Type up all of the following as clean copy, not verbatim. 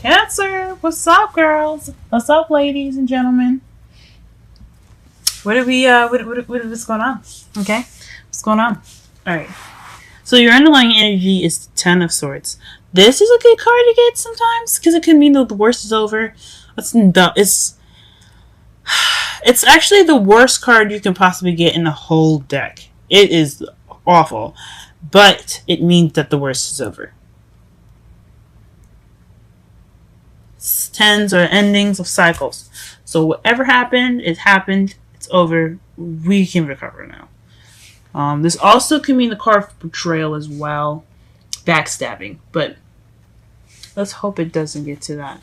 Cancer, what's up, girls? What's up, ladies and gentlemen? What what's going on? Okay, what's going on? All right. So your underlying energy is the Ten of Swords. This is a good card to get sometimes because it can mean that the worst is over. It's actually the worst card you can possibly get in the whole deck. It is awful, but it means that the worst is over. Tens are endings of cycles. So whatever happened, it happened. It's over. We can recover now. This also can mean the card for betrayal as well. Backstabbing. But let's hope it doesn't get to that.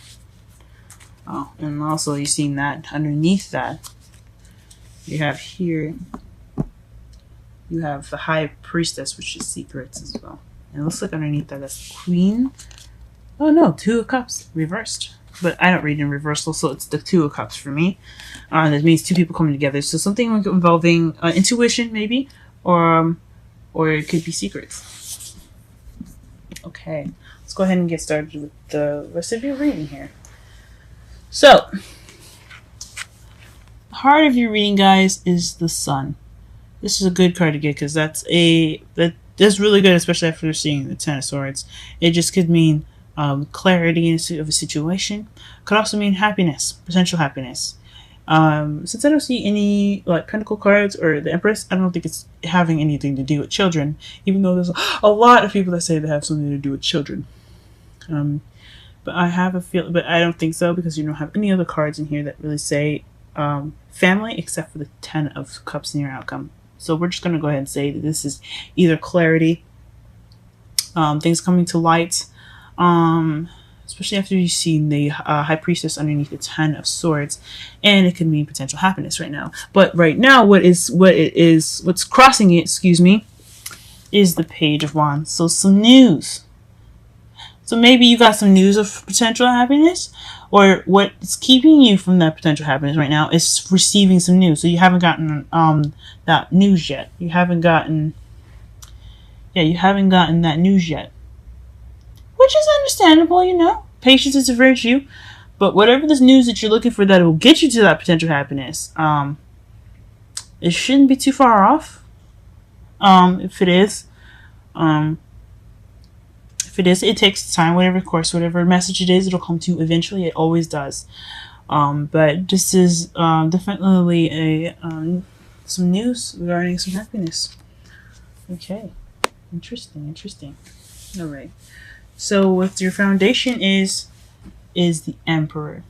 Oh, and also you've seen that underneath that. You have here. You have the High Priestess, which is secrets as well. And it looks like underneath that, that's the Queen. Oh no, Two of Cups reversed. But I don't read in reversal, so it's the Two of Cups for me. That means two people coming together. So something involving intuition, maybe, or it could be secrets. Okay, let's go ahead and get started with the rest of your reading here. So, the heart of your reading, guys, is the Sun. This is a good card to get because that's really good, especially after seeing the Ten of Swords. It just could mean clarity of a situation. Could also mean happiness, potential happiness. Since I don't see any like Pentacle cards or the Empress, I don't think it's having anything to do with children, even though there's a lot of people that say they have something to do with children. But I have a feel, but I don't think so because you don't have any other cards in here that really say family except for the Ten of Cups in your outcome. So we're just going to go ahead and say that this is either clarity, things coming to light, especially after you've seen the High Priestess underneath the Ten of Swords, and it could mean potential happiness right now. But right now, what's crossing it, is the Page of Wands. So some news. So maybe you got some news of potential happiness, or what's keeping you from that potential happiness right now is receiving some news. So you haven't gotten that news yet. You haven't gotten that news yet. Which is understandable, you know. Patience is a virtue. But whatever this news that you're looking for that will get you to that potential happiness, it shouldn't be too far off. If it is, it takes time. Whatever message it is, it'll come to eventually. It always does. But this is definitely some news regarding some happiness. Okay, interesting. All right. So what your foundation is the Emperor.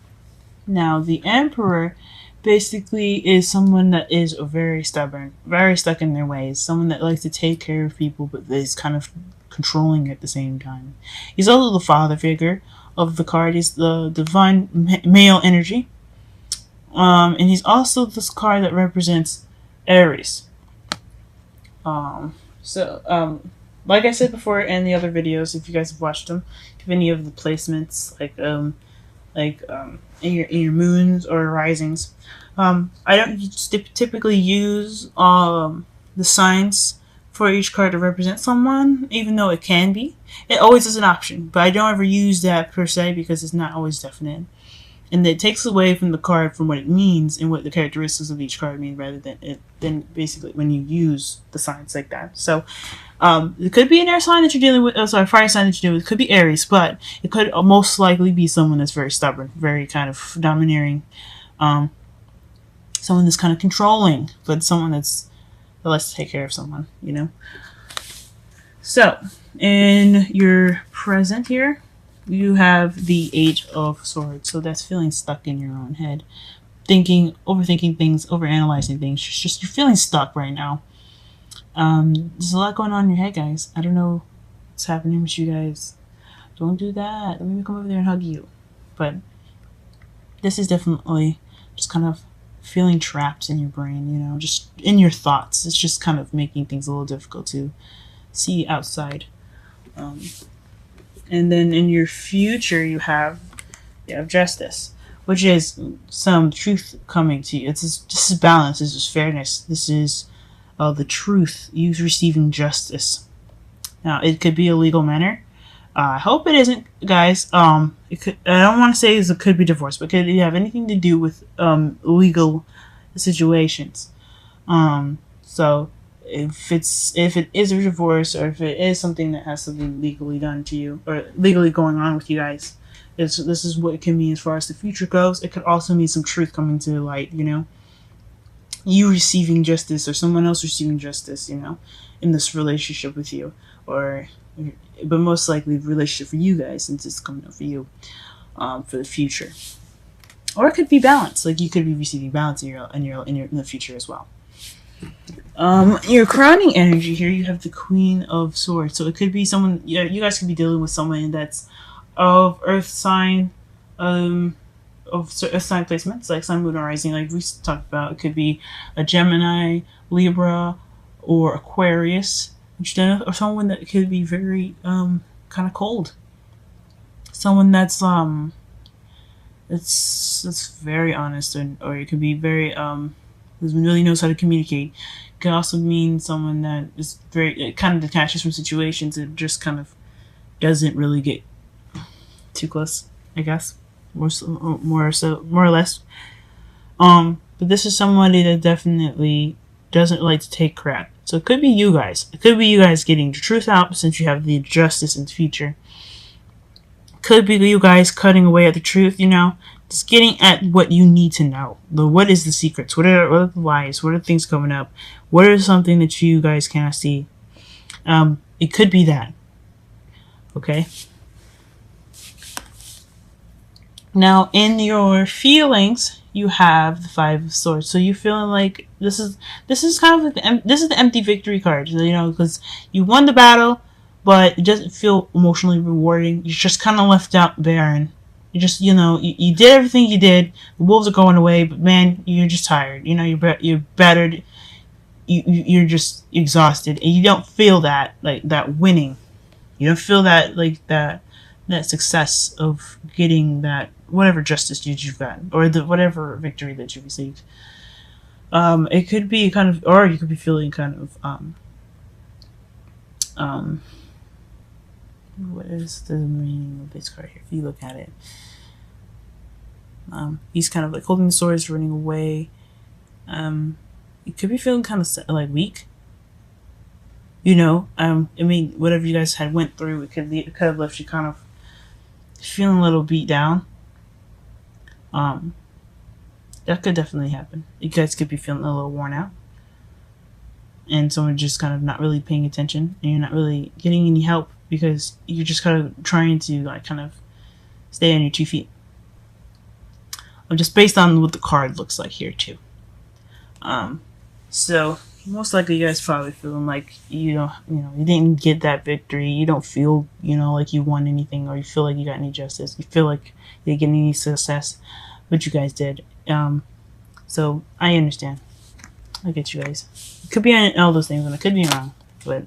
Now, the Emperor basically is someone that is very stubborn, very stuck in their ways, someone that likes to take care of people, but is kind of controlling at the same time. He's also the father figure of the card. He's the divine male energy. And he's also this card that represents Aries. Like I said before in the other videos, if you guys have watched them, if any of the placements, in your moons or risings, I don't typically use the signs for each card to represent someone, even though it can be. It always is an option, but I don't ever use that per se because it's not always definite. And it takes away from the card from what it means and what the characteristics of each card mean rather than basically when you use the signs like that. So it could be an air sign that you're dealing with, fire sign that you're dealing with. It could be Aries, but it could most likely be someone that's very stubborn, very kind of domineering, someone that's kind of controlling, but someone that likes to take care of someone, you know. So in your present here, you have the Eight of Swords. So that's feeling stuck in your own head, overthinking things, overanalyzing things. Just you're feeling stuck right now. There's a lot going on in your head, guys. I don't know what's happening with you guys. Don't do that. Let me come over there and hug you. But this is definitely just kind of feeling trapped in your brain, you know, just in your thoughts. It's just kind of making things a little difficult to see outside. And then in your future, you have justice, which is some truth coming to you. This is balance. This is fairness. This is the truth. You receiving justice. Now, it could be a legal manner. I hope it isn't, guys. It could. I don't want to say it could be divorce, but could it have anything to do with legal situations? So if it is a divorce, or if it is something that has something legally done to you, or legally going on with you guys, this is what it can mean as far as the future goes. It could also mean some truth coming to light. You receiving justice, or someone else receiving justice. In this relationship with you, but most likely the relationship for you guys, since it's coming up for you, for the future. Or it could be balance. Like, you could be receiving balance in the future as well. Your crowning energy here, you have the Queen of Swords. So it could be someone. Yeah, you guys could be dealing with someone that's of Earth sign, of Earth sign placements, like Sun, Moon, or Rising. Like we talked about, it could be a Gemini, Libra, or Aquarius, or someone that could be very kind of cold. Someone that's very honest, or it could be very really knows how to communicate. It could also mean someone that is very kind of detaches from situations and just kind of doesn't really get too close, I guess, more or less. But this is somebody that definitely doesn't like to take crap. So it could be you guys. It could be you guys getting the truth out, since you have the justice in the future. Could be you guys cutting away at the truth, just getting at what you need to know. What is the secrets? What are the lies? What are things coming up? What is something that you guys cannot see? It could be that. Okay. Now, in your feelings, you have the Five of Swords. So you're feeling like this is kind of like this is the empty victory card, because you won the battle, but it doesn't feel emotionally rewarding. You're just kind of left out barren. You just, you did everything you did. The wolves are going away, but man, you're just tired. You're battered. You're just exhausted, and you don't feel that that winning. You don't feel that that success of getting that whatever justice you've gotten, or the whatever victory that you received. It could be kind of, or you could be feeling kind of what is the meaning of this card here? If you look at it, he's kind of like holding the swords, running away. You could be feeling kind of like weak. I mean, whatever you guys had went through, it could have left you kind of feeling a little beat down. That could definitely happen. You guys could be feeling a little worn out, and someone just kind of not really paying attention, and you're not really getting any help because you're just kind of trying to kind of stay on your 2 feet. Just based on what the card looks like here too. So most likely you guys probably feeling like you didn't get that victory. You don't feel like you won anything, or you feel like you got any justice. You feel like you didn't get any success, but you guys did. So I understand. I get you guys. It could be all those things, and I could be wrong, but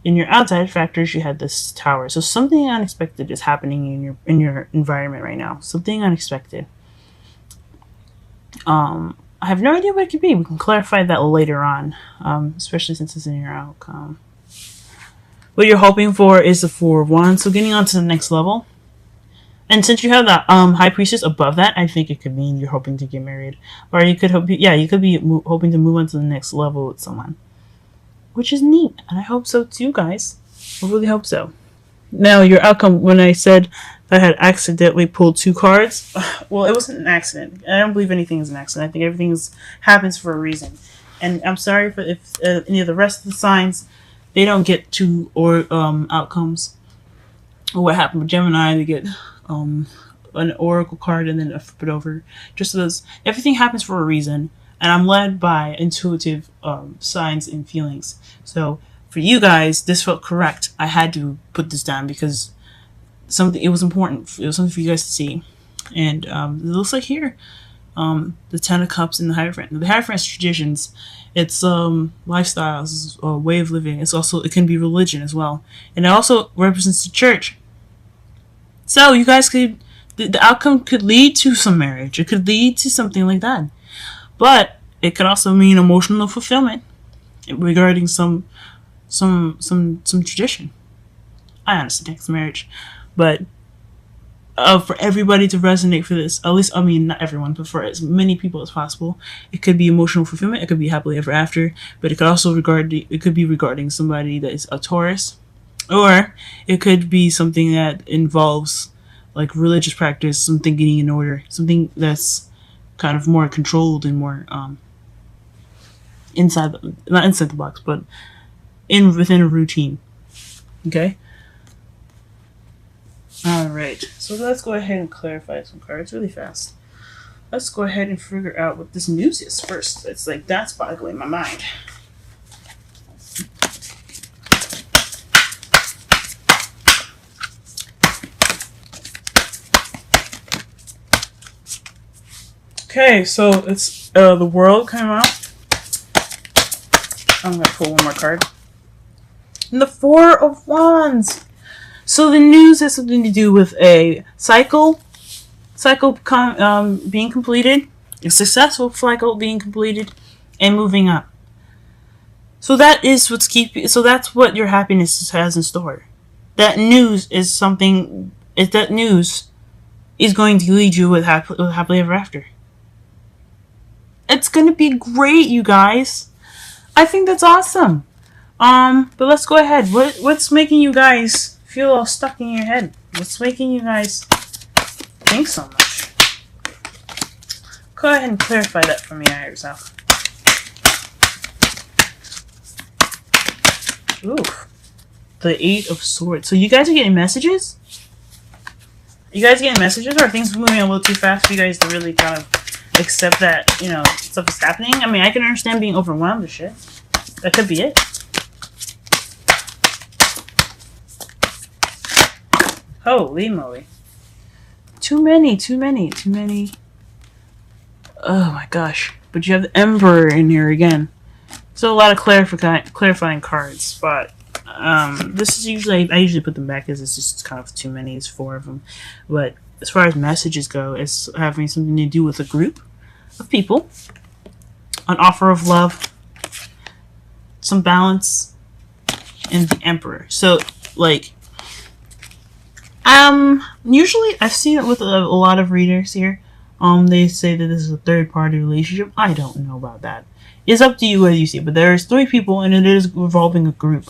in your outside factors, you had this Tower. So something unexpected is happening in your environment right now. Something unexpected. I have no idea what it could be. We can clarify that later on, especially since it's in your outcome. What you're hoping for is the Four of Wands. So getting on to the next level. And since you have the High Priestess above that, I think it could mean you're hoping to get married. Or you could you could be hoping to move on to the next level with someone. Which is neat. And I hope so too, guys. I really hope so. Now, your outcome, when I said I had accidentally pulled 2 cards, well, it wasn't an accident. I don't believe anything is an accident. I think everything happens for a reason. And I'm sorry if any of the rest of the signs, they don't get 2 outcomes. Or what happened with Gemini, they get an oracle card and then a flip it over. Just as everything happens for a reason. And I'm led by intuitive signs and feelings. So for you guys, this felt correct. I had to put this down because it was important. It was something for you guys to see. And it looks like here, the Ten of Cups and the Hierophant. The Hierophant's traditions. It's lifestyles, a way of living. It can be religion as well. And it also represents the church. So you guys the outcome could lead to some marriage. It could lead to something like that. But it could also mean emotional fulfillment regarding some some tradition. I honestly think it's marriage, but for everybody to resonate for this, at least, I mean, not everyone, but for as many people as possible, it could be emotional fulfillment, it could be happily ever after, but it could also it could be regarding somebody that is a Taurus, or it could be something that involves like religious practice, something getting in order, something that's kind of more controlled and more not inside the box, but within a routine. Okay. Alright, so let's go ahead and clarify some cards really fast. Let's go ahead and figure out what this news is first. It's like, that's boggling my mind. Okay, so it's the world came out. I'm going to pull one more card. And the Four of Wands. So the news has something to do with a cycle being completed, a successful cycle being completed, and moving up. So that is so that's what your happiness has in store. That news is something. That news is going to lead you with happily ever after. It's going to be great, you guys. I think that's awesome. But let's go ahead. What's making you guys feel all stuck in your head? What's making you guys think so much? Go ahead and clarify that for me, yourself. Ooh, the Eight of Swords. So you guys are getting messages? You guys getting messages, or are things moving a little too fast for you guys to really kind of accept that, stuff is happening? I mean, I can understand being overwhelmed with shit. That could be it. Holy moly. Too many. Oh my gosh. But you have the Emperor in here again. So a lot of clarifying cards, but this is I usually put them back as it's just kind of too many. It's 4 of them. But as far as messages go, it's having something to do with a group of people, an offer of love, some balance, and the Emperor. So, like, usually I've seen it with a lot of readers here. They say that this is a third-party relationship. I don't know about that. It's up to you whether you see it, but there's 3 people, and it is involving a group,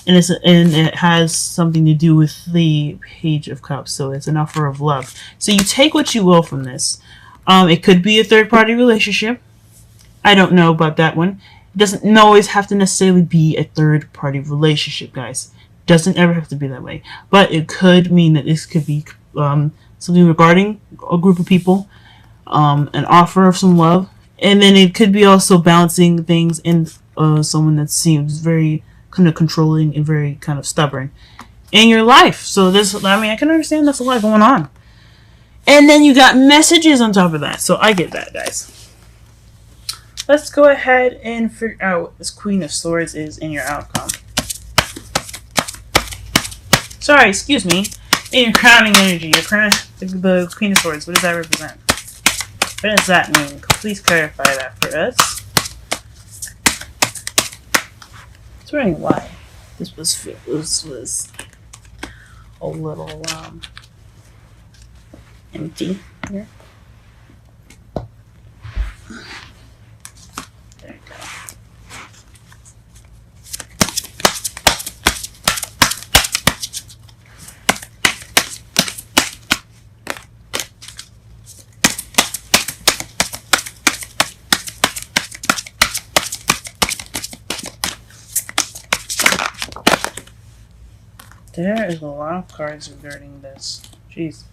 and it has something to do with the Page of Cups. So it's an offer of love. So you take what you will from this. It could be a third-party relationship. I don't know about that one. It doesn't always have to necessarily be a third-party relationship, guys. Doesn't ever have to be that way, but it could mean that this could be something regarding a group of people, an offer of some love, and then it could be also balancing things in someone that seems very kind of controlling and very kind of stubborn in your life. So I can understand that's a lot going on, and then you got messages on top of that. So I get that, guys. Let's go ahead and figure out what this Queen of Swords is in your outcome. Sorry, excuse me. In your crowning energy, the Queen of Swords, what does that represent? What does that mean? Please clarify that for us. I was wondering why this was a little empty here. There you go. There is a lot of cards regarding this. Jeez.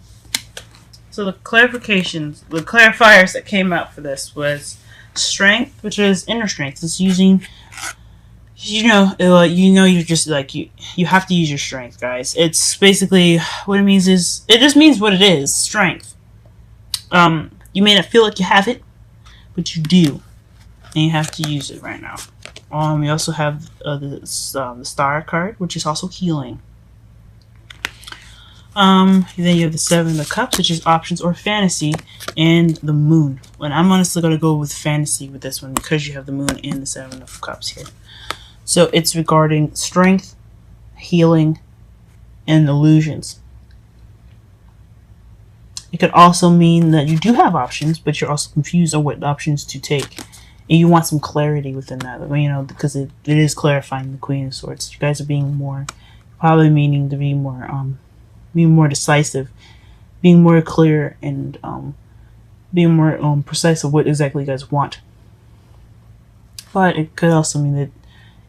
So the clarifications, the clarifiers that came out for this was strength, which is inner strength. It's using, you're just like, you have to use your strength, guys. It's basically, what it means is, it just means what it is, strength. You may not feel like you have it, but you do. And you have to use it right now. We also have the Star card, which is also healing. Then you have the Seven of Cups, which is options or fantasy, and the Moon. And I'm honestly going to go with fantasy with this one because you have the Moon and the Seven of Cups here. So it's regarding strength, healing, and illusions. It could also mean that you do have options, but you're also confused on what options to take. And you want some clarity within that, you know, because it is clarifying the Queen of Swords. You guys are being more, probably meaning to be more decisive, being more clear, and being more precise of what exactly you guys want. But it could also mean that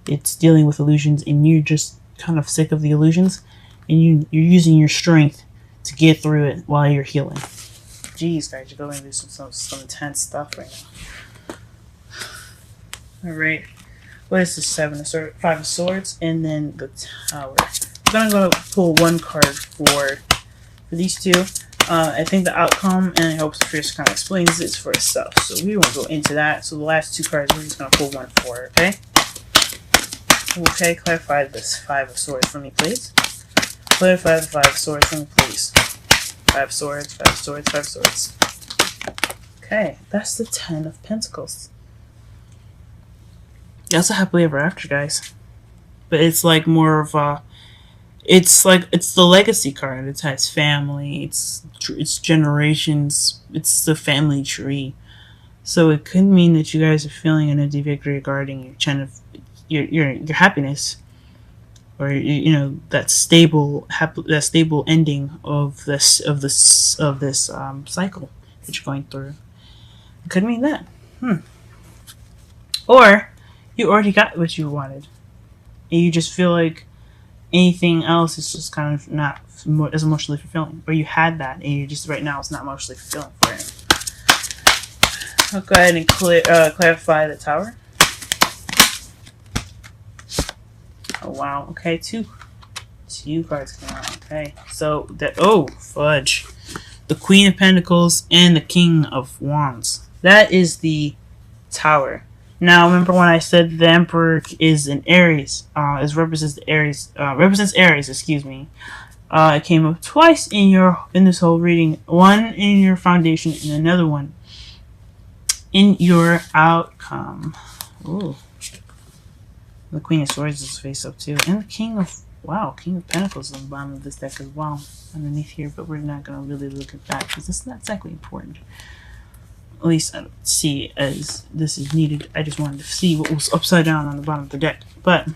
it's dealing with illusions, and you're just kind of sick of the illusions, and you're using your strength to get through it while you're healing. Jeez, guys, you're going through some intense stuff right now. Alright. What is this? Five of Swords, and then the Tower. I'm gonna go pull one card for these two. I think the outcome, and I hope Sophia kind of explains it for itself. So we won't go into that. So the last two cards, we're just gonna pull one for, okay? Okay, clarify this Five of Swords for me, please. Clarify the Five of Swords for me, please. Five of Swords, Five of Swords, Five of Swords. Okay, that's the Ten of Pentacles. That's a happily ever after, guys. But it's like more of a... It's the legacy card. It has family. It's generations. It's the family tree. So it could mean that you guys are feeling an empty victory regarding your happiness, or you know, that stable ending of this cycle that you're going through. It could mean that. Or you already got what you wanted, and you just feel like anything else is just kind of not as emotionally fulfilling. Or you had that, and you just right now it's not emotionally fulfilling for you. I'll go ahead and clarify the Tower. Oh wow. Okay, two cards came out. Okay, so fudge, the Queen of Pentacles and the King of Wands. That is the Tower. Now, remember when I said the Emperor is in Aries, represents Aries. Excuse me. It came up twice in this whole reading. One in your foundation, and another one in your outcome. Ooh. The Queen of Swords is face up too, and the King of Pentacles on the bottom of this deck as well, underneath here. But we're not gonna really look at that because it's not exactly important. At least I don't see as this is needed. I just wanted to see what was upside down on the bottom of the deck. But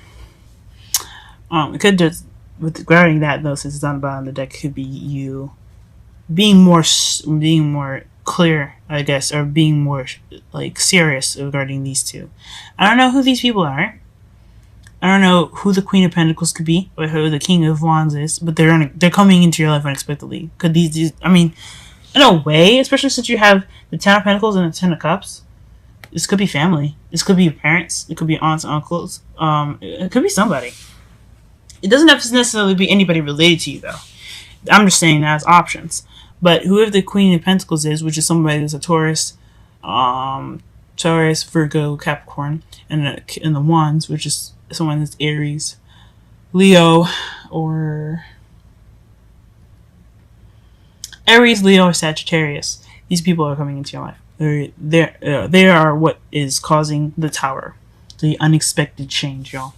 it could just, regarding that though, since it's on the bottom of the deck, could be you being more clear, I guess, or being more like serious regarding these two. I don't know who these people are. I don't know who the Queen of Pentacles could be, or who the King of Wands is, but they're coming into your life unexpectedly. Could these? I mean, in a way, especially since you have the Ten of Pentacles and the Ten of Cups, this could be family. This could be your parents. It could be aunts and uncles. It could be somebody. It doesn't have to necessarily be anybody related to you, though. I'm just saying that as options. But whoever the Queen of Pentacles is, which is somebody that's a Taurus, Virgo, Capricorn, and the Wands, which is someone that's Aries, Leo, or Sagittarius. These people are coming into your life. They are what is causing the Tower, the unexpected change, y'all.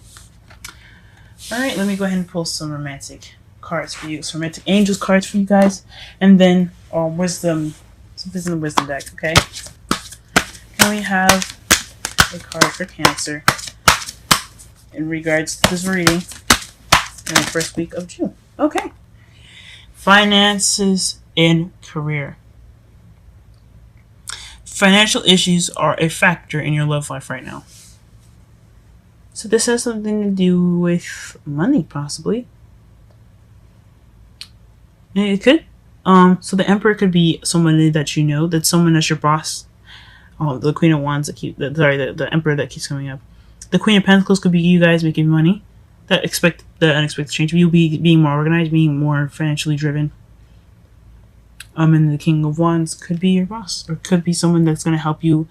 All right, let me go ahead and pull some romantic cards for you, some romantic angels cards for you guys, and then wisdom. Something's in the wisdom deck. Okay. Can we have a card for Cancer in regards to this reading in the first week of June? Okay. Finances and career. Financial issues are a factor in your love life right now. So this has something to do with money, possibly. It could. So the Emperor could be somebody that you know, that's someone that's your boss. The Queen of Wands the Emperor that keeps coming up. The Queen of Pentacles could be you guys making money. The unexpected change. You being more organized, being more financially driven. And the King of Wands could be your boss, or could be someone that's going to help you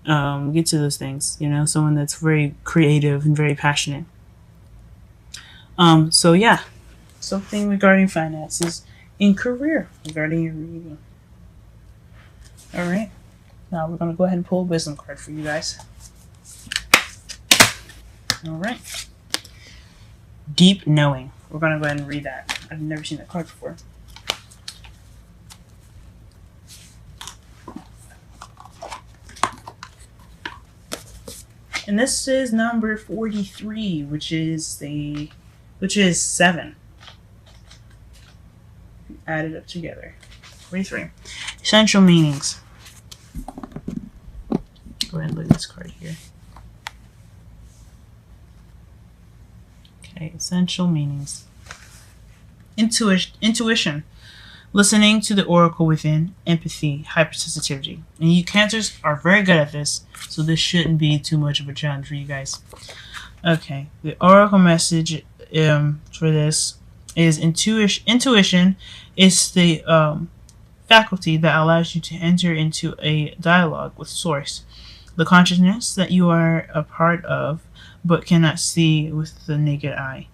get to those things. You know, someone that's very creative and very passionate. So yeah, something regarding finances and career regarding your reading. All right, now we're going to go ahead and pull a wisdom card for you guys. All right. Deep knowing. We're going to go ahead and read that. I've never seen that card before. And this is number 43, which is 7. Add it up together. 43. Essential meanings. Go ahead and look at this card here. Okay, essential meanings. Intuition. Listening to the oracle within. Empathy. Hypersensitivity. And you Cancers are very good at this, so this shouldn't be too much of a challenge for you guys. Okay, the oracle message for this is intuition is the faculty that allows you to enter into a dialogue with source, the consciousness that you are a part of but cannot see with the naked eye.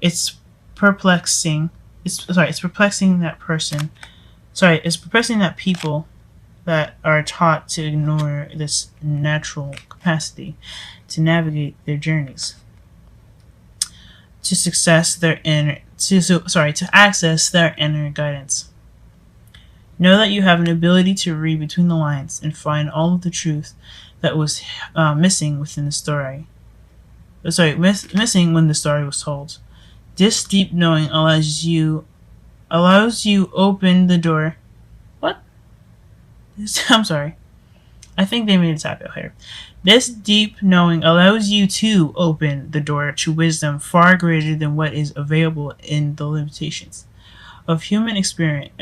It's perplexing that people that are taught to ignore this natural capacity to navigate their journeys to access their inner guidance. Know that you have an ability to read between the lines and find all of the truth that was missing within the story. Missing when the story was told. This deep knowing allows you open the door. What? I'm sorry. I think they made a typo here. This deep knowing allows you to open the door to wisdom far greater than what is available in the limitations of human experience.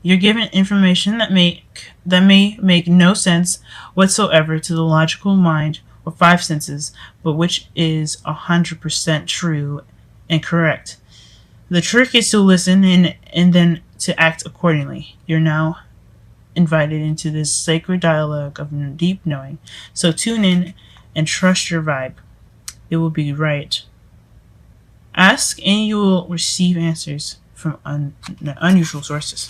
You're given information that may make no sense whatsoever to the logical mind or five senses, but which is 100% true and correct. The trick is to listen and then to act accordingly. You're now invited into this sacred dialogue of deep knowing. So tune in and trust your vibe. It will be right. Ask and you will receive answers from unusual sources.